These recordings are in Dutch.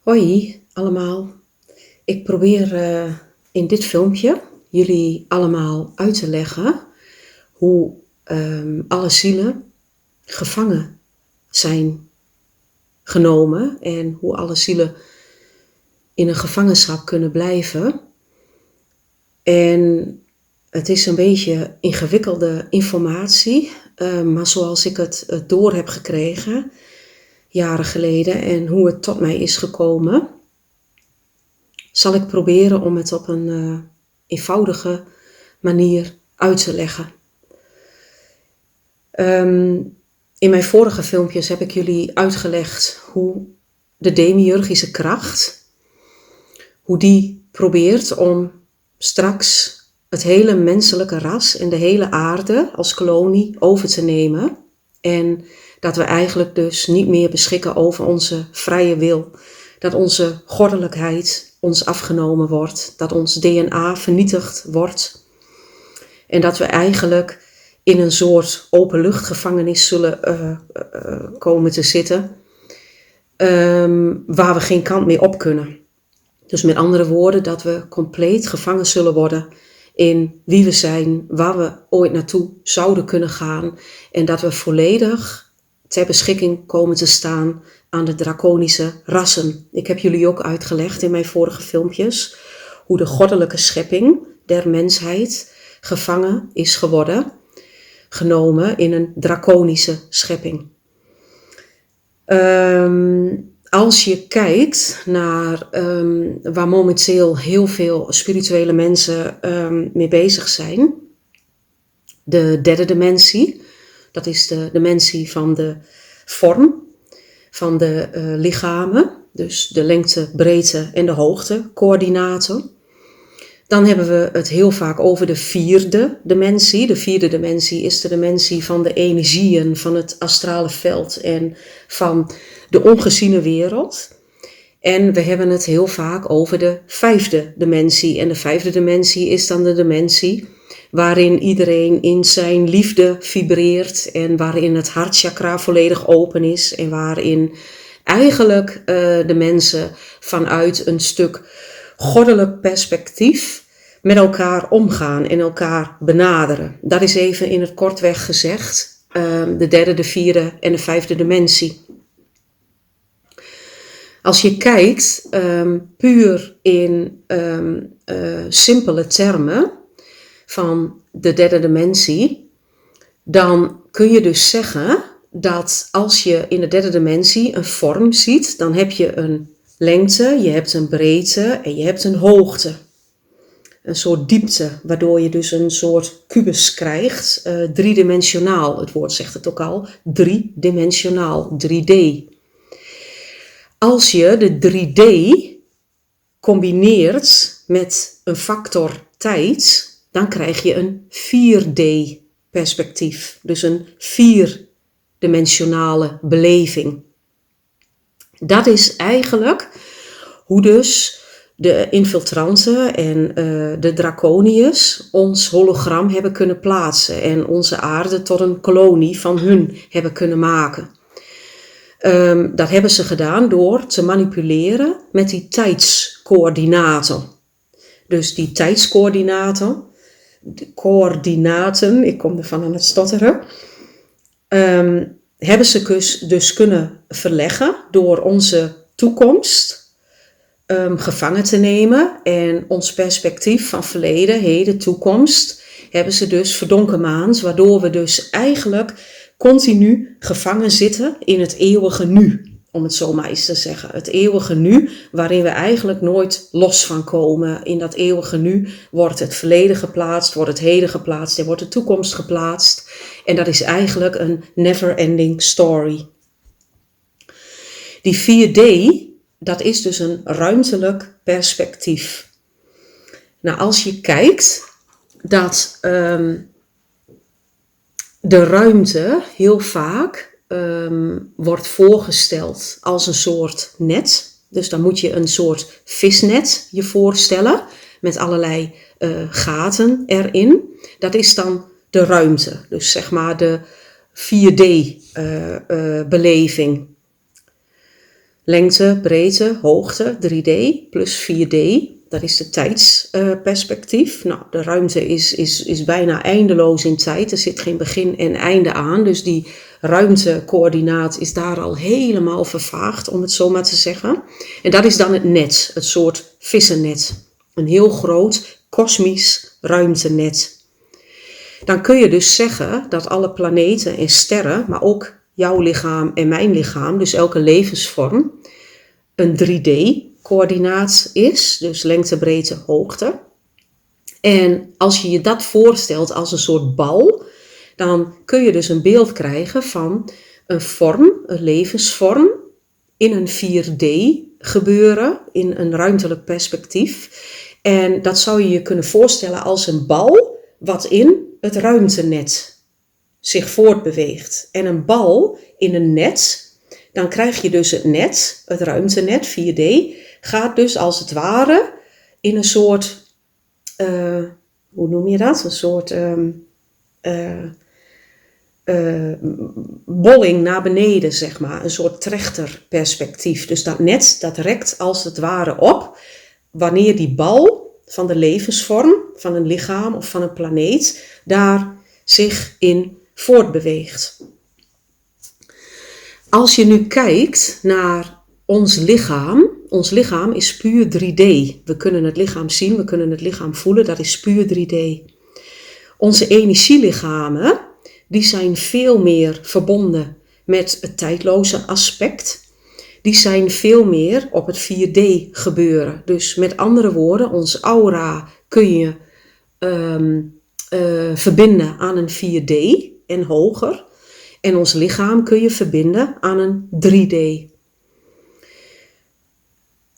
Hoi allemaal. Ik probeer in dit filmpje jullie allemaal uit te leggen hoe alle zielen gevangen zijn genomen en hoe alle zielen in een gevangenschap kunnen blijven. En het is een beetje ingewikkelde informatie, maar zoals ik het door heb gekregen jaren geleden en hoe het tot mij is gekomen, zal ik proberen om het op een eenvoudige manier uit te leggen. In mijn vorige filmpjes heb ik jullie uitgelegd hoe de demiurgische kracht, hoe die probeert om straks het hele menselijke ras en de hele aarde als kolonie over te nemen. En dat we eigenlijk dus niet meer beschikken over onze vrije wil. Dat onze goddelijkheid ons afgenomen wordt. Dat ons DNA vernietigd wordt. En dat we eigenlijk in een soort openluchtgevangenis zullen komen te zitten. Waar we geen kant meer op kunnen. Dus met andere woorden, dat we compleet gevangen zullen worden in wie we zijn, waar we ooit naartoe zouden kunnen gaan. En dat we volledig ter beschikking komen te staan aan de draconische rassen. Ik heb jullie ook uitgelegd in mijn vorige filmpjes hoe de goddelijke schepping der mensheid gevangen is geworden, genomen in een draconische schepping. Als je kijkt naar waar momenteel heel veel spirituele mensen mee bezig zijn, de derde dimensie, dat is de dimensie van de vorm, van de lichamen, dus de lengte, breedte en de hoogte, coördinaten. Dan hebben we het heel vaak over de vierde dimensie. De vierde dimensie is de dimensie van de energieën, van het astrale veld en van de ongeziene wereld. En we hebben het heel vaak over de vijfde dimensie. En de vijfde dimensie is dan de dimensie waarin iedereen in zijn liefde vibreert en waarin het hartchakra volledig open is en waarin eigenlijk de mensen vanuit een stuk goddelijk perspectief met elkaar omgaan en elkaar benaderen. Dat is even in het kortweg gezegd de derde, de vierde en de vijfde dimensie. Als je kijkt puur in simpele termen van de derde dimensie, dan kun je dus zeggen dat als je in de derde dimensie een vorm ziet, dan heb je een lengte, je hebt een breedte en je hebt een hoogte. Een soort diepte, waardoor je dus een soort kubus krijgt, driedimensionaal. Het woord zegt het ook al, driedimensionaal, 3D. Als je de 3D combineert met een factor tijd, dan krijg je een 4D perspectief. Dus een vierdimensionale beleving. Dat is eigenlijk hoe dus de infiltranten en de draconiërs ons hologram hebben kunnen plaatsen en onze aarde tot een kolonie van hun hebben kunnen maken. Dat hebben ze gedaan door te manipuleren met die tijdscoördinaten. Dus die tijdscoördinaten, de coördinaten, ik kom ervan aan het stotteren, hebben ze dus kunnen verleggen door onze toekomst gevangen te nemen. En ons perspectief van verleden, heden, toekomst hebben ze dus verdonkemaand, waardoor we dus eigenlijk continu gevangen zitten in het eeuwige nu. Om het zo maar eens te zeggen. Het eeuwige nu, waarin we eigenlijk nooit los van komen. In dat eeuwige nu wordt het verleden geplaatst, wordt het heden geplaatst en wordt de toekomst geplaatst. En dat is eigenlijk een never-ending story. Die 4D, dat is dus een ruimtelijk perspectief. Nou, als je kijkt dat de ruimte heel vaak wordt voorgesteld als een soort net. Dus dan moet je een soort visnet je voorstellen met allerlei gaten erin. Dat is dan de ruimte, dus zeg maar de 4D beleving. Lengte, breedte, hoogte, 3D plus 4D. Dat is de tijdsperspectief. Nou, de ruimte is bijna eindeloos in tijd. Er zit geen begin en einde aan. Dus die ruimtecoördinaat is daar al helemaal vervaagd, om het zo maar te zeggen. En dat is dan het net, het soort vissennet. Een heel groot kosmisch ruimtenet. Dan kun je dus zeggen dat alle planeten en sterren, maar ook jouw lichaam en mijn lichaam, dus elke levensvorm, een 3D-coördinaat is. Dus lengte, breedte, hoogte. En als je je dat voorstelt als een soort bal, dan kun je dus een beeld krijgen van een vorm, een levensvorm, in een 4D gebeuren, in een ruimtelijk perspectief. En dat zou je je kunnen voorstellen als een bal wat in het ruimtenet zich voortbeweegt. En een bal in een net, dan krijg je dus het net, het ruimtenet, 4D, gaat dus als het ware in een soort, hoe noem je dat? Een soort bolling naar beneden, zeg maar. Een soort trechterperspectief. Dus dat net, dat rekt als het ware op wanneer die bal van de levensvorm, van een lichaam of van een planeet, daar zich in voortbeweegt. Als je nu kijkt naar ons lichaam is puur 3D. We kunnen het lichaam zien, we kunnen het lichaam voelen, dat is puur 3D. Onze energielichamen, die zijn veel meer verbonden met het tijdloze aspect. Die zijn veel meer op het 4D gebeuren. Dus met andere woorden, ons aura kun je verbinden aan een 4D en hoger. En ons lichaam kun je verbinden aan een 3D.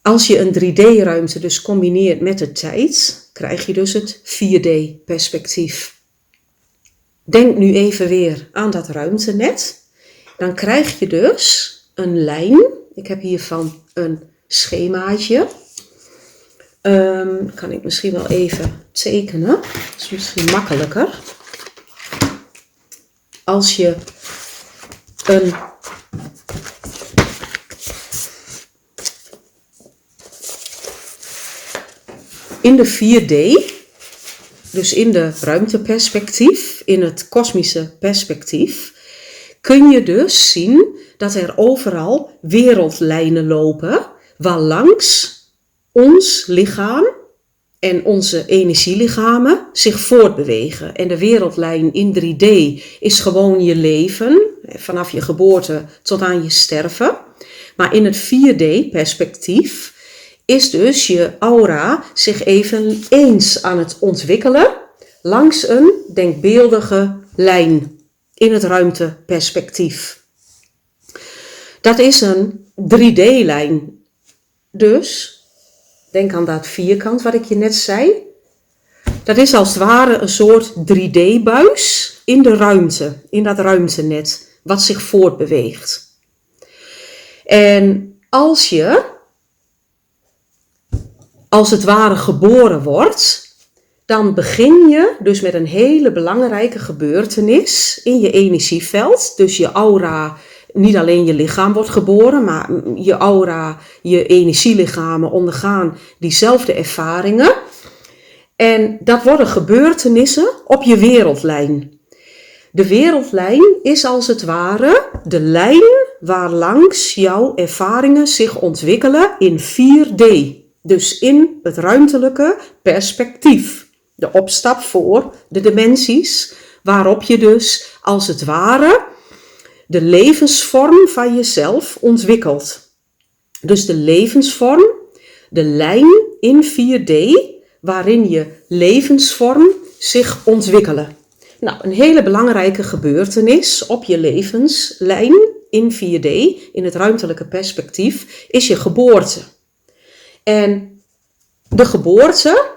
Als je een 3D-ruimte dus combineert met de tijd, krijg je dus het 4D-perspectief. Denk nu even weer aan dat ruimtenet. Dan krijg je dus een lijn. Ik heb hiervan een schemaatje. Kan ik misschien wel even tekenen. Dat is misschien makkelijker. Als je in de 4D, dus in de ruimteperspectief, in het kosmische perspectief, kun je dus zien dat er overal wereldlijnen lopen, waarlangs ons lichaam en onze energielichamen zich voortbewegen. En de wereldlijn in 3D is gewoon je leven, vanaf je geboorte tot aan je sterven. Maar in het 4D-perspectief is dus je aura zich eveneens aan het ontwikkelen langs een denkbeeldige lijn in het ruimteperspectief. Dat is een 3D-lijn. Dus, denk aan dat vierkant wat ik je net zei. Dat is als het ware een soort 3D-buis in de ruimte, in dat ruimtenet, wat zich voortbeweegt. En als je, als het ware geboren wordt, dan begin je dus met een hele belangrijke gebeurtenis in je energieveld. Dus je aura, niet alleen je lichaam wordt geboren, maar je aura, je energielichamen ondergaan diezelfde ervaringen. En dat worden gebeurtenissen op je wereldlijn. De wereldlijn is als het ware de lijn waarlangs jouw ervaringen zich ontwikkelen in 4D. Dus in het ruimtelijke perspectief. De opstap voor de dimensies, waarop je dus als het ware de levensvorm van jezelf ontwikkelt. Dus de levensvorm, de lijn in 4D, waarin je levensvorm zich ontwikkelen. Nou, een hele belangrijke gebeurtenis op je levenslijn in 4D, in het ruimtelijke perspectief, is je geboorte. En de geboorte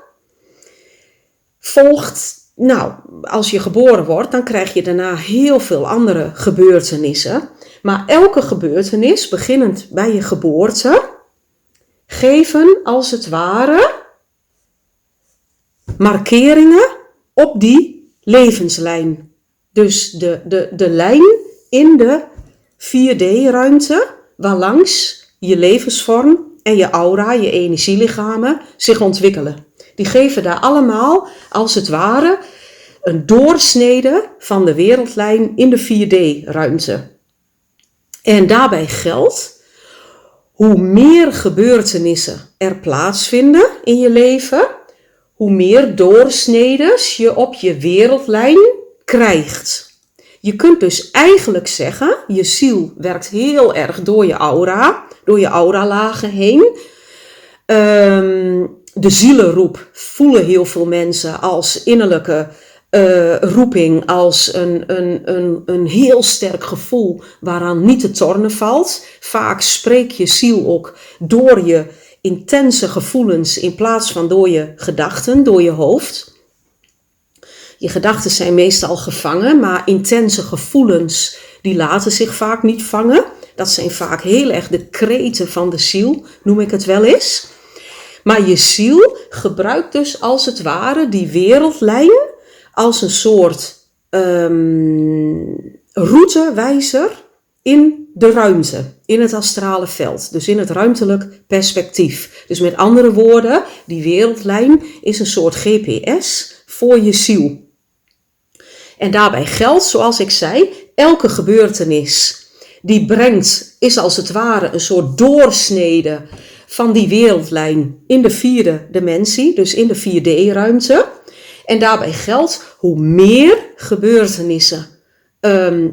volgt, nou, als je geboren wordt, dan krijg je daarna heel veel andere gebeurtenissen. Maar elke gebeurtenis, beginnend bij je geboorte, geven als het ware markeringen op die levenslijn. Dus de lijn in de 4D-ruimte waarlangs je levensvorm en je aura, je energielichamen, zich ontwikkelen. Die geven daar allemaal, als het ware, een doorsnede van de wereldlijn in de 4D-ruimte. En daarbij geldt, hoe meer gebeurtenissen er plaatsvinden in je leven, hoe meer doorsnedes je op je wereldlijn krijgt. Je kunt dus eigenlijk zeggen, je ziel werkt heel erg door je auralagen heen. De zielenroep voelen heel veel mensen als innerlijke roeping, als een heel sterk gevoel waaraan niet te tornen valt. Vaak spreek je ziel ook door je intense gevoelens in plaats van door je gedachten, door je hoofd. Je gedachten zijn meestal gevangen, maar intense gevoelens die laten zich vaak niet vangen. Dat zijn vaak heel erg de kreten van de ziel, noem ik het wel eens. Maar je ziel gebruikt dus als het ware die wereldlijn als een soort routewijzer in de ruimte, in het astrale veld, dus in het ruimtelijk perspectief. Dus met andere woorden, die wereldlijn is een soort GPS voor je ziel. En daarbij geldt, zoals ik zei, elke gebeurtenis die brengt, is als het ware een soort doorsnede van die wereldlijn in de 4e dimensie, dus in de 4D-ruimte. En daarbij geldt, hoe meer gebeurtenissen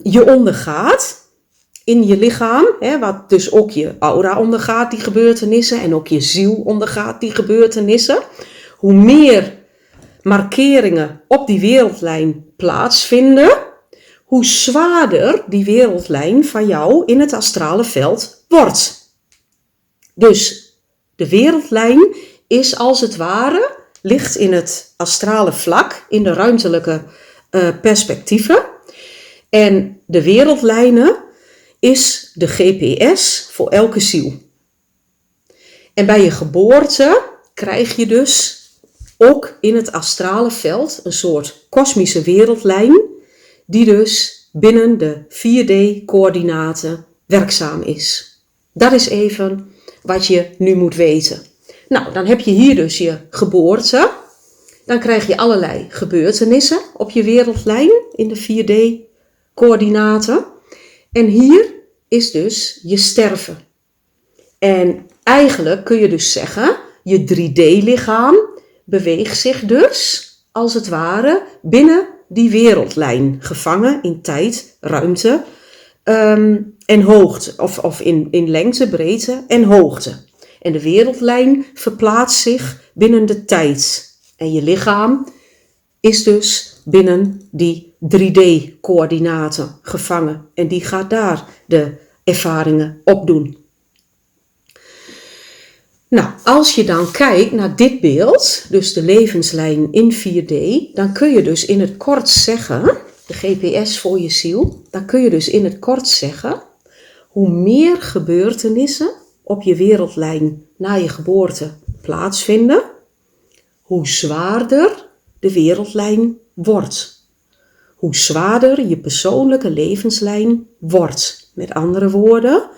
je ondergaat in je lichaam, wat dus ook je aura ondergaat, die gebeurtenissen, en ook je ziel ondergaat die gebeurtenissen, hoe meer markeringen op die wereldlijn plaatsvinden, hoe zwaarder die wereldlijn van jou in het astrale veld wordt. Dus de wereldlijn is als het ware, ligt in het astrale vlak, in de ruimtelijke perspectieven. En de wereldlijnen is de GPS voor elke ziel. En bij je geboorte krijg je dus ook in het astrale veld een soort kosmische wereldlijn, die dus binnen de 4D-coördinaten werkzaam is. Dat is even wat je nu moet weten. Nou, dan heb je hier dus je geboorte. Dan krijg je allerlei gebeurtenissen op je wereldlijn in de 4D-coördinaten. En hier is dus je sterven. En eigenlijk kun je dus zeggen, je 3D-lichaam beweegt zich dus, als het ware, binnen die wereldlijn. Gevangen in tijd, ruimte en hoogte. Of in lengte, breedte en hoogte. En de wereldlijn verplaatst zich binnen de tijd. En je lichaam is dus binnen die 3D-coördinaten gevangen. En die gaat daar de ervaringen opdoen. Nou, als je dan kijkt naar dit beeld, dus de levenslijn in 4D, dan kun je dus in het kort zeggen, de GPS voor je ziel, dan kun je dus in het kort zeggen, hoe meer gebeurtenissen op je wereldlijn na je geboorte plaatsvinden, hoe zwaarder de wereldlijn wordt. Hoe zwaarder je persoonlijke levenslijn wordt. Met andere woorden,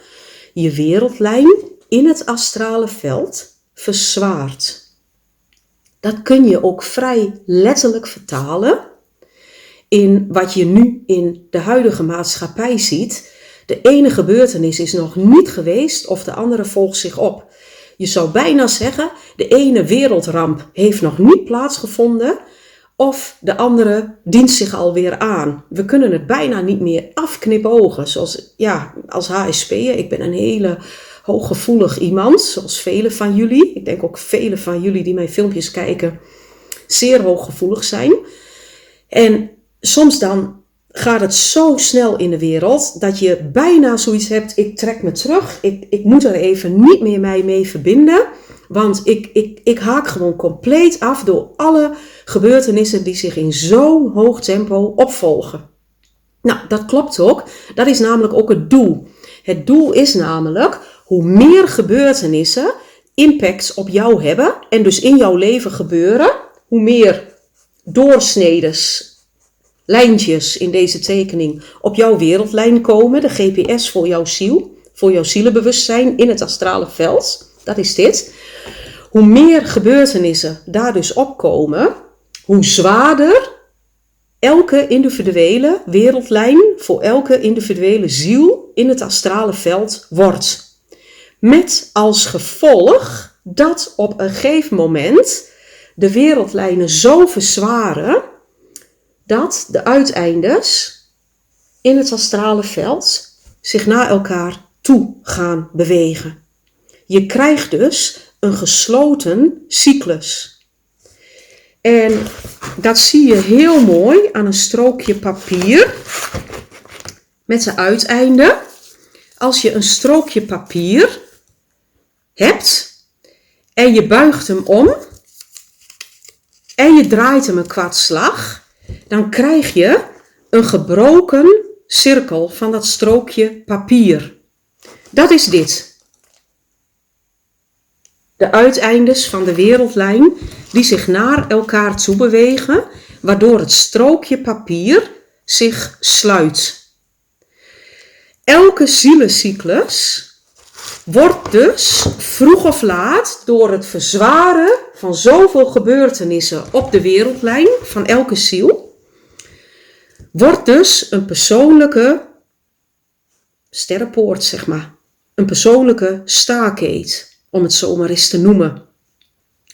je wereldlijn in het astrale veld verzwaart. Dat kun je ook vrij letterlijk vertalen in wat je nu in de huidige maatschappij ziet. De ene gebeurtenis is nog niet geweest of de andere volgt zich op. Je zou bijna zeggen, de ene wereldramp heeft nog niet plaatsgevonden of de andere dient zich alweer aan. We kunnen het bijna niet meer afknipogen. Zoals, als HSP'er, ik ben een hele hooggevoelig iemand, zoals velen van jullie. Ik denk ook velen van jullie die mijn filmpjes kijken, zeer hooggevoelig zijn. En soms dan gaat het zo snel in de wereld dat je bijna zoiets hebt, ik trek me terug, ik moet er even niet meer mij mee verbinden, want ik haak gewoon compleet af door alle gebeurtenissen die zich in zo'n hoog tempo opvolgen. Nou, dat klopt ook. Dat is namelijk ook het doel. Het doel is namelijk, hoe meer gebeurtenissen impact op jou hebben en dus in jouw leven gebeuren, hoe meer doorsnedes, lijntjes in deze tekening op jouw wereldlijn komen, de GPS voor jouw ziel, voor jouw zielenbewustzijn in het astrale veld. Dat is dit. Hoe meer gebeurtenissen daar dus opkomen, hoe zwaarder elke individuele wereldlijn voor elke individuele ziel in het astrale veld wordt. Met als gevolg dat op een gegeven moment de wereldlijnen zo verzwaren dat de uiteindes in het astrale veld zich naar elkaar toe gaan bewegen. Je krijgt dus een gesloten cyclus. En dat zie je heel mooi aan een strookje papier met zijn uiteinde. Als je een strookje papier hebt en je buigt hem om en je draait hem een kwartslag, dan krijg je een gebroken cirkel van dat strookje papier. Dat is dit. De uiteindes van de wereldlijn die zich naar elkaar toe bewegen, waardoor het strookje papier zich sluit. Elke zielencyclus wordt dus vroeg of laat door het verzwaren van zoveel gebeurtenissen op de wereldlijn van elke ziel, wordt dus een persoonlijke sterrenpoort, zeg maar. Een persoonlijke staargate, om het zo maar eens te noemen.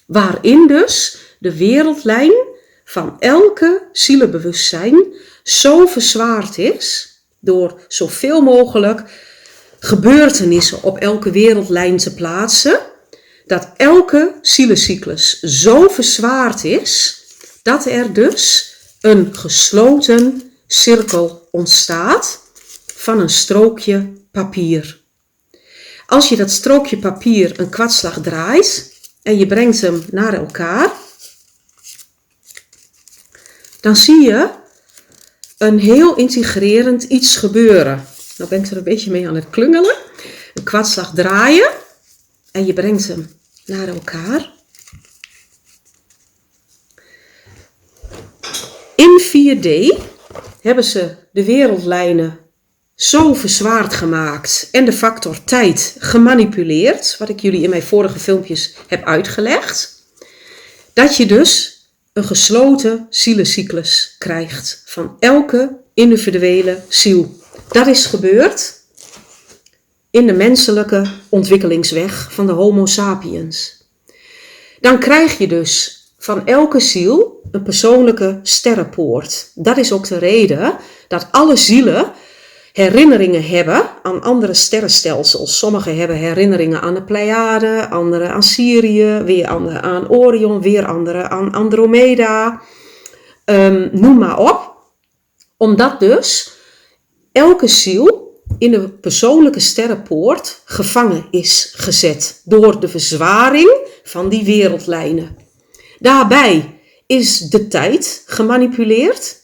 Waarin dus de wereldlijn van elke zielenbewustzijn zo verzwaard is, door zoveel mogelijk gebeurtenissen op elke wereldlijn te plaatsen, dat elke zielencyclus zo verzwaard is, dat er dus een gesloten cirkel ontstaat van een strookje papier. Als je dat strookje papier een kwartslag draait en je brengt hem naar elkaar, dan zie je een heel integrerend iets gebeuren. Nou ben ik er een beetje mee aan het klungelen. Een kwartslag draaien en je brengt hem naar elkaar. In 4D hebben ze de wereldlijnen zo verzwaard gemaakt en de factor tijd gemanipuleerd, wat ik jullie in mijn vorige filmpjes heb uitgelegd, dat je dus een gesloten zielencyclus krijgt van elke individuele ziel. Dat is gebeurd in de menselijke ontwikkelingsweg van de Homo sapiens. Dan krijg je dus van elke ziel een persoonlijke sterrenpoort. Dat is ook de reden dat alle zielen herinneringen hebben aan andere sterrenstelsels. Sommigen hebben herinneringen aan de Pleiade, anderen aan Syrië, weer anderen aan Orion, weer anderen aan Andromeda. Noem maar op. Omdat dus elke ziel in de persoonlijke sterrenpoort gevangen is gezet door de verzwaring van die wereldlijnen. Daarbij is de tijd gemanipuleerd.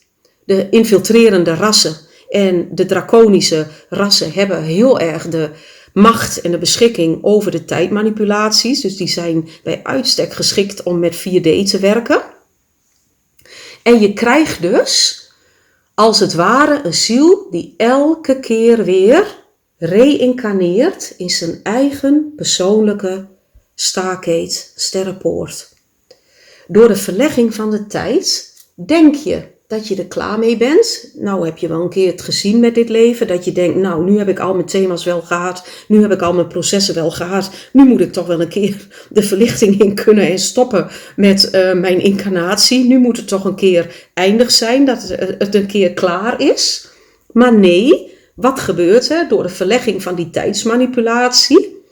De infiltrerende rassen en de draconische rassen hebben heel erg de macht en de beschikking over de tijdmanipulaties. Dus die zijn bij uitstek geschikt om met 4D te werken. En je krijgt dus als het ware een ziel die elke keer weer reïncarneert in zijn eigen persoonlijke stargate, sterrenpoort. Door de verlegging van de tijd denk je dat je er klaar mee bent. Nou heb je wel een keer het gezien met dit leven. Dat je denkt, nou nu heb ik al mijn thema's wel gehad. Nu heb ik al mijn processen wel gehad. Nu moet ik toch wel een keer de verlichting in kunnen en stoppen met mijn incarnatie. Nu moet het toch een keer eindig zijn, dat het een keer klaar is. Maar nee, wat gebeurt er door de verlegging van die tijdsmanipulatie?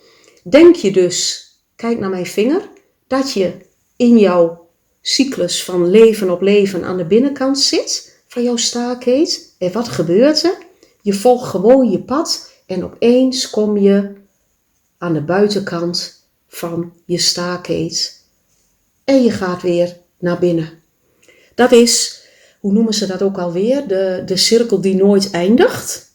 Denk je dus, kijk naar mijn vinger, dat je in jouw cyclus van leven op leven aan de binnenkant zit van jouw stargate. En wat gebeurt er? Je volgt gewoon je pad en opeens kom je aan de buitenkant van je stargate. En je gaat weer naar binnen. Dat is, hoe noemen ze dat ook alweer? De cirkel die nooit eindigt.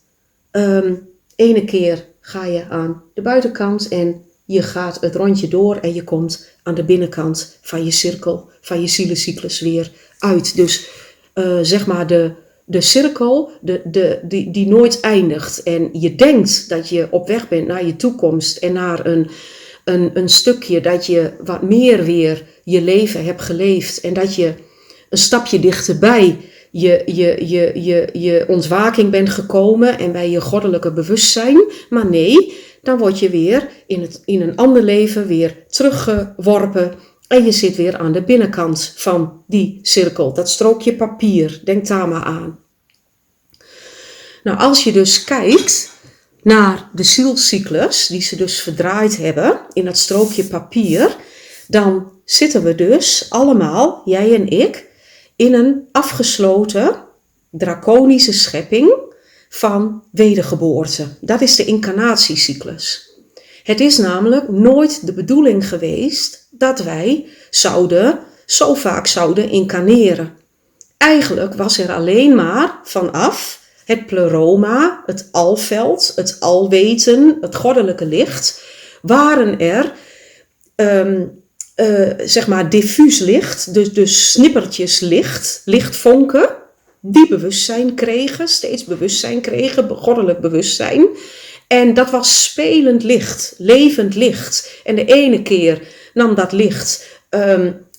Ene keer ga je aan de buitenkant en je gaat het rondje door en je komt aan de binnenkant van je cirkel, van je zielencyclus weer uit. Dus zeg maar de cirkel die nooit eindigt. En je denkt dat je op weg bent naar je toekomst en naar een stukje dat je wat meer weer je leven hebt geleefd. En dat je een stapje dichterbij je ontwaking bent gekomen en bij je goddelijke bewustzijn. Maar nee, dan word je weer in een ander leven weer teruggeworpen. En je zit weer aan de binnenkant van die cirkel. Dat strookje papier, denk daar maar aan. Nou, als je dus kijkt naar de zielscyclus, die ze dus verdraaid hebben in dat strookje papier, dan zitten we dus allemaal, jij en ik, in een afgesloten, draconische schepping van wedergeboorte. Dat is de incarnatiecyclus. Het is namelijk nooit de bedoeling geweest dat wij zo vaak zouden incarneren. Eigenlijk was er alleen maar vanaf het pleroma, het alveld, het alweten, het goddelijke licht, waren er diffuus licht, dus snippertjes licht, lichtvonken, die bewustzijn kregen, steeds bewustzijn kregen, goddelijk bewustzijn. En dat was spelend licht, levend licht. En de ene keer nam dat licht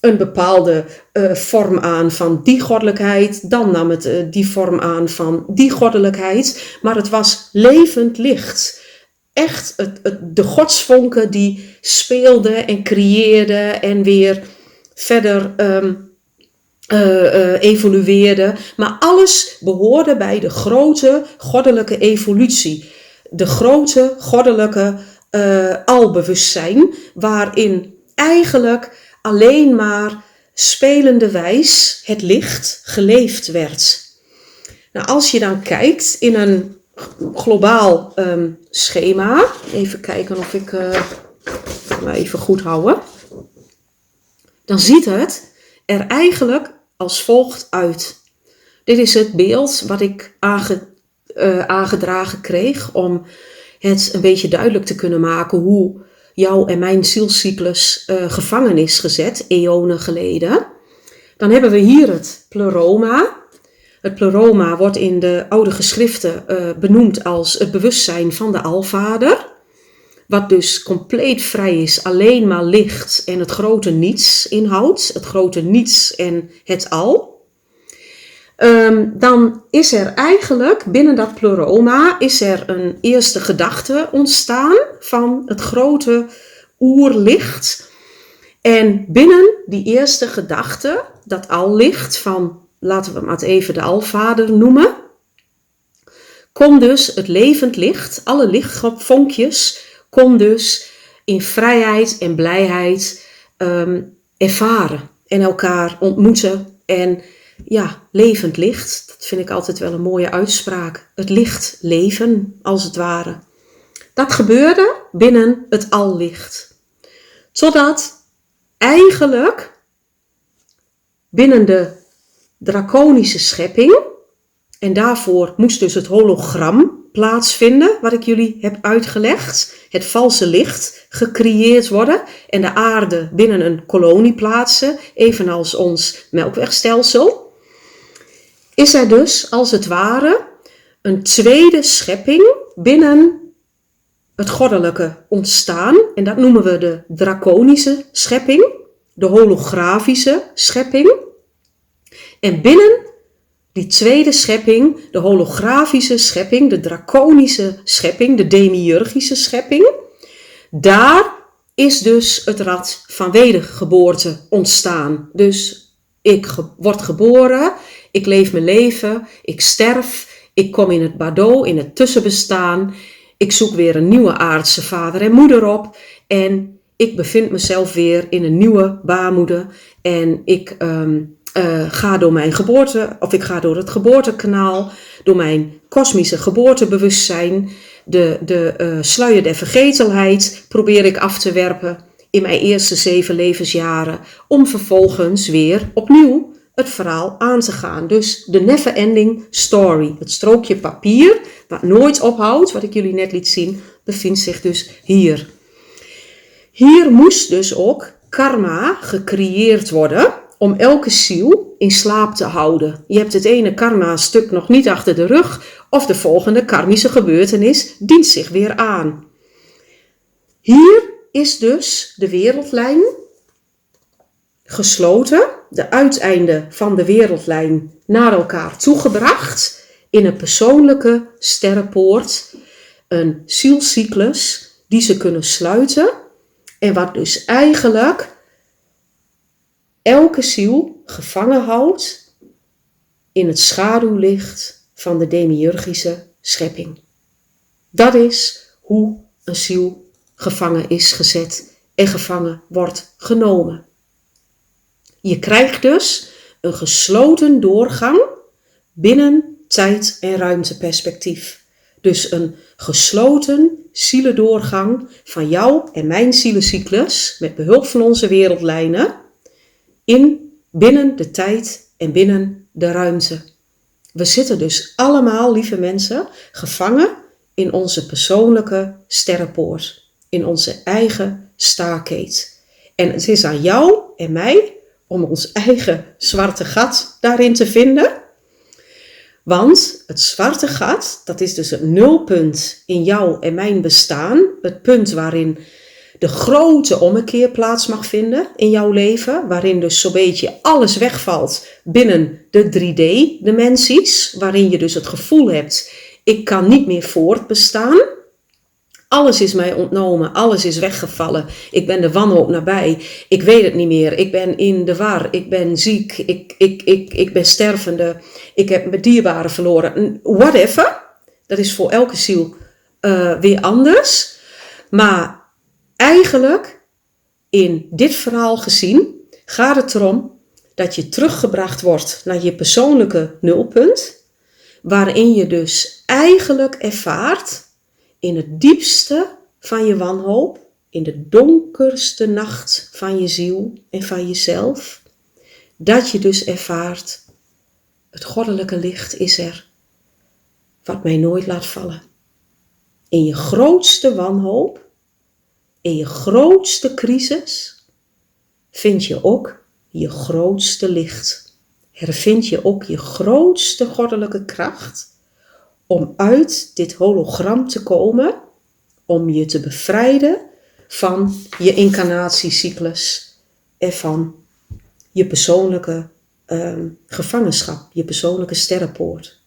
een bepaalde vorm aan van die goddelijkheid, dan nam het die vorm aan van die goddelijkheid, maar het was levend licht. Echt de godsvonken die speelden en creëerden en weer verder evolueerden. Maar alles behoorde bij de grote goddelijke evolutie. De grote goddelijke albewustzijn, waarin eigenlijk alleen maar spelenderwijs het licht geleefd werd. Nou, als je dan kijkt in een globaal schema, even kijken of ik me even goed houden, dan ziet het er eigenlijk als volgt uit. Dit is het beeld wat ik aangedragen kreeg om het een beetje duidelijk te kunnen maken hoe jouw en mijn zielscyclus gevangen is gezet, eonen geleden. Dan hebben we hier het pleroma. Het pleroma wordt in de oude geschriften benoemd als het bewustzijn van de Alvader. Wat dus compleet vrij is, alleen maar licht en het grote niets inhoudt. Het grote niets en het al. Dan is er eigenlijk binnen dat pleroma is er een eerste gedachte ontstaan van het grote oerlicht. En binnen die eerste gedachte, dat allicht van, laten we het even de Alvader noemen, kon dus het levend licht, alle lichtvonkjes, kon dus in vrijheid en blijheid ervaren en elkaar ontmoeten. En ja, levend licht, dat vind ik altijd wel een mooie uitspraak. Het licht leven, als het ware. Dat gebeurde binnen het allicht. Totdat eigenlijk binnen de draconische schepping, en daarvoor moest dus het hologram plaatsvinden, wat ik jullie heb uitgelegd, het valse licht gecreëerd worden en de aarde binnen een kolonie plaatsen, evenals ons melkwegstelsel, is er dus als het ware een tweede schepping binnen het goddelijke ontstaan. En dat noemen we de draconische schepping, de holografische schepping. En binnen die tweede schepping, de holografische schepping, de draconische schepping, de demiurgische schepping, daar is dus het rad van wedergeboorte ontstaan. Dus ik word geboren, ik leef mijn leven, ik sterf, ik kom in het bardo, in het tussenbestaan. Ik zoek weer een nieuwe aardse vader en moeder op en ik bevind mezelf weer in een nieuwe baarmoeder en ik ga door mijn geboorte, of ik ga door het geboortekanaal, door mijn kosmische geboortebewustzijn, de sluier der vergetelheid probeer ik af te werpen in mijn eerste 7 levensjaren, om vervolgens weer opnieuw het verhaal aan te gaan. Dus de never ending story, het strookje papier, wat nooit ophoudt, wat ik jullie net liet zien, bevindt zich dus hier. Hier moest dus ook karma gecreëerd worden om elke ziel in slaap te houden. Je hebt het ene karma-stuk nog niet achter de rug of de volgende karmische gebeurtenis dient zich weer aan. Hier is dus de wereldlijn gesloten, de uiteinden van de wereldlijn naar elkaar toegebracht in een persoonlijke sterrenpoort, een zielcyclus die ze kunnen sluiten en wat dus eigenlijk elke ziel gevangen houdt in het schaduwlicht van de demiurgische schepping. Dat is hoe een ziel gevangen is gezet en gevangen wordt genomen. Je krijgt dus een gesloten doorgang binnen tijd- en ruimteperspectief. Dus een gesloten zielendoorgang van jou en mijn zielencyclus met behulp van onze wereldlijnen binnen de tijd en binnen de ruimte. We zitten dus allemaal, lieve mensen, gevangen in onze persoonlijke sterrenpoort. In onze eigen stargate. En het is aan jou en mij om ons eigen zwarte gat daarin te vinden. Want het zwarte gat, dat is dus het nulpunt in jou en mijn bestaan. Het punt waarin de grote ommekeer plaats mag vinden in jouw leven. Waarin dus zo'n beetje alles wegvalt binnen de 3D-dimensies. Waarin je dus het gevoel hebt, ik kan niet meer voortbestaan. Alles is mij ontnomen, alles is weggevallen. Ik ben de wanhoop nabij. Ik weet het niet meer. Ik ben in de war. Ik ben ziek. Ik ben stervende. Ik heb mijn dierbaren verloren. Whatever. Dat is voor elke ziel weer anders. Maar eigenlijk in dit verhaal gezien gaat het erom dat je teruggebracht wordt naar je persoonlijke nulpunt. Waarin je dus eigenlijk ervaart in het diepste van je wanhoop, in de donkerste nacht van je ziel en van jezelf, dat je dus ervaart, het goddelijke licht is er, wat mij nooit laat vallen. In je grootste wanhoop, in je grootste crisis, vind je ook je grootste licht. Hervind je ook je grootste goddelijke kracht om uit dit hologram te komen, om je te bevrijden van je incarnatiecyclus en van je persoonlijke gevangenschap, je persoonlijke sterrenpoort.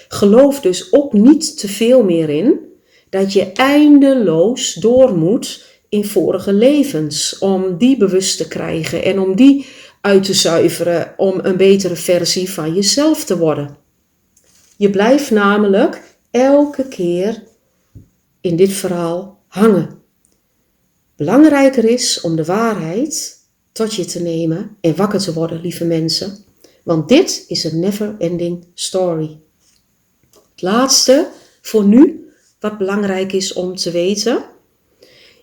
Geloof dus ook niet te veel meer in dat je eindeloos door moet in vorige levens om die bewust te krijgen en om die uit te zuiveren om een betere versie van jezelf te worden. Je blijft namelijk elke keer in dit verhaal hangen. Belangrijker is om de waarheid tot je te nemen en wakker te worden, lieve mensen. Want dit is een never-ending story. Het laatste voor nu, wat belangrijk is om te weten,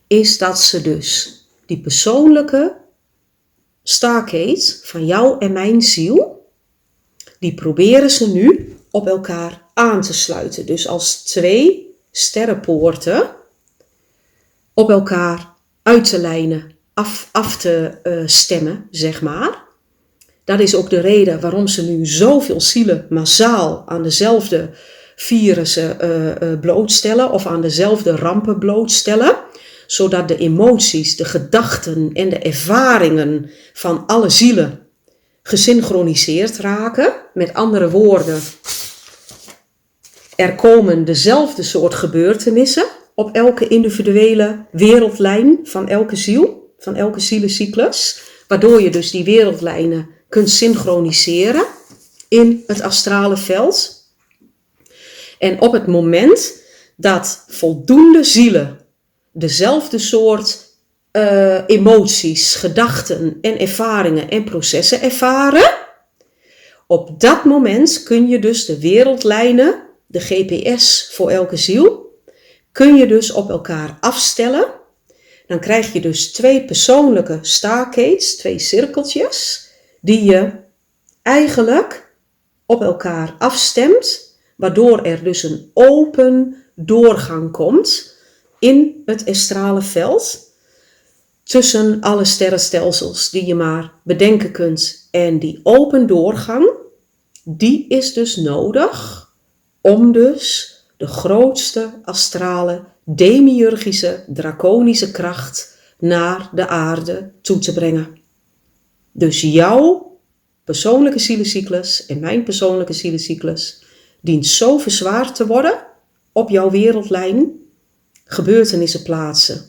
is dat ze dus die persoonlijke stargate van jou en mijn ziel, die proberen ze nu op elkaar aan te sluiten. Dus als twee sterrenpoorten op elkaar uit te lijnen, af te stemmen, zeg maar. Dat is ook de reden waarom ze nu zoveel zielen massaal aan dezelfde virussen blootstellen of aan dezelfde rampen blootstellen. Zodat de emoties, de gedachten en de ervaringen van alle zielen gesynchroniseerd raken. Met andere woorden, er komen dezelfde soort gebeurtenissen op elke individuele wereldlijn van elke ziel, van elke zielencyclus. Waardoor je dus die wereldlijnen kunt synchroniseren in het astrale veld. En op het moment dat voldoende zielen dezelfde soort emoties, gedachten en ervaringen en processen ervaren, op dat moment kun je dus de wereldlijnen, de GPS voor elke ziel, kun je dus op elkaar afstellen. Dan krijg je dus twee persoonlijke stargates, twee cirkeltjes, die je eigenlijk op elkaar afstemt, waardoor er dus een open doorgang komt in het astrale veld tussen alle sterrenstelsels die je maar bedenken kunt. En die open doorgang, die is dus nodig om dus de grootste astrale, demiurgische, draconische kracht naar de aarde toe te brengen. Dus jouw persoonlijke zielecyclus en mijn persoonlijke zielecyclus dient zo verzwaard te worden op jouw wereldlijn, gebeurtenissen plaatsen,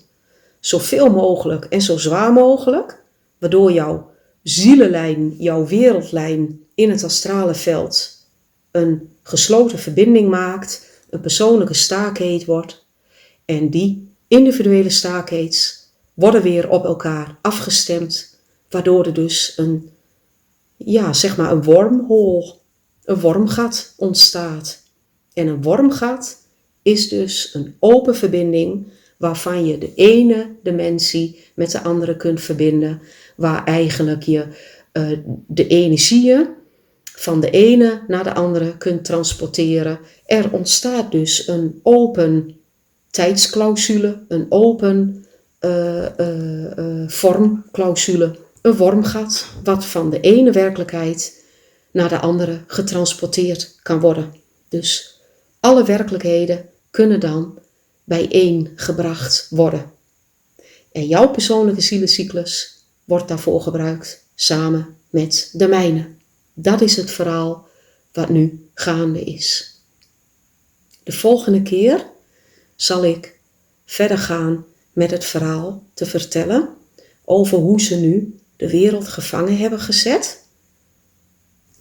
zoveel mogelijk en zo zwaar mogelijk, waardoor jouw zielenlijn, jouw wereldlijn in het astrale veld een gesloten verbinding maakt, een persoonlijke stargate wordt. En die individuele stargates worden weer op elkaar afgestemd, waardoor er dus een wormhole, een wormgat ontstaat. En een wormgat is dus een open verbinding waarvan je de ene dimensie met de andere kunt verbinden, waar eigenlijk je de energieën van de ene naar de andere kunt transporteren. Er ontstaat dus een open tijdsclausule, een open vormclausule, een wormgat, wat van de ene werkelijkheid naar de andere getransporteerd kan worden. Dus alle werkelijkheden kunnen dan bijeengebracht worden. En jouw persoonlijke zielecyclus wordt daarvoor gebruikt, samen met de mijne. Dat is het verhaal wat nu gaande is. De volgende keer zal ik verder gaan met het verhaal te vertellen over hoe ze nu de wereld gevangen hebben gezet.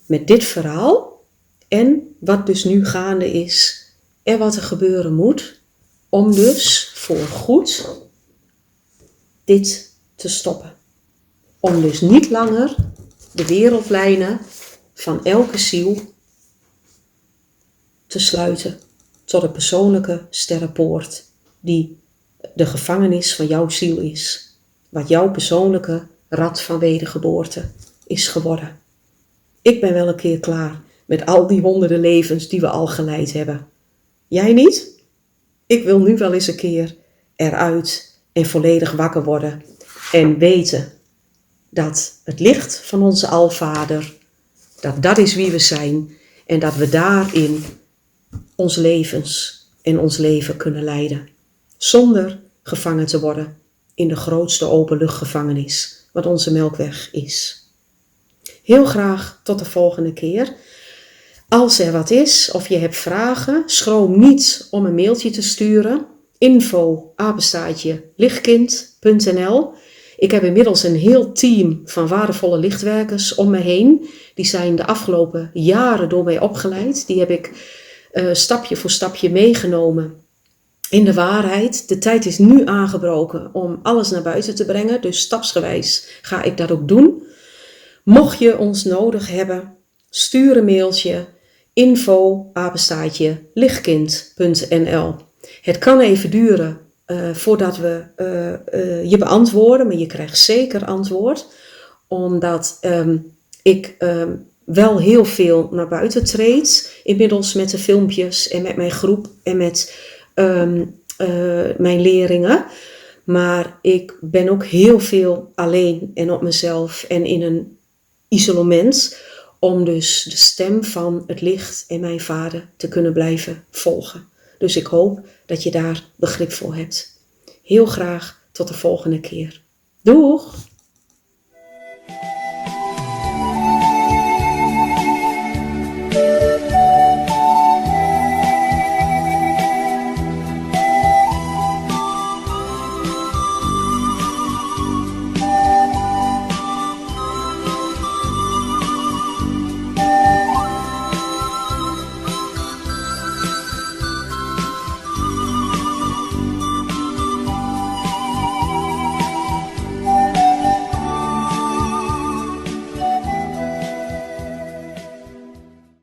Met dit verhaal en wat dus nu gaande is en wat er gebeuren moet om dus voor goed dit te stoppen. Om dus niet langer de wereldlijnen van elke ziel te sluiten tot een persoonlijke sterrenpoort die de gevangenis van jouw ziel is. Wat jouw persoonlijke rad van wedergeboorte is geworden. Ik ben wel een keer klaar met al die honderden levens die we al geleid hebben. Jij niet? Ik wil nu wel eens een keer eruit en volledig wakker worden en weten dat het licht van onze Alvader, dat is wie we zijn en dat we daarin onze levens en ons leven kunnen leiden. Zonder gevangen te worden in de grootste openluchtgevangenis wat onze Melkweg is. Heel graag tot de volgende keer. Als er wat is of je hebt vragen, schroom niet om een mailtje te sturen. info@lichtkind.nl. Ik heb inmiddels een heel team van waardevolle lichtwerkers om me heen. Die zijn de afgelopen jaren door mij opgeleid. Die heb ik stapje voor stapje meegenomen in de waarheid. De tijd is nu aangebroken om alles naar buiten te brengen. Dus stapsgewijs ga ik dat ook doen. Mocht je ons nodig hebben, stuur een mailtje info@lichtkind.nl. Het kan even duren voordat we je beantwoorden, maar je krijgt zeker antwoord. Omdat ik wel heel veel naar buiten treed. Inmiddels met de filmpjes en met mijn groep en met mijn leerlingen. Maar ik ben ook heel veel alleen en op mezelf en in een isolement. Om dus de stem van het licht en mijn vader te kunnen blijven volgen. Dus ik hoop dat je daar begrip voor hebt. Heel graag tot de volgende keer. Doeg!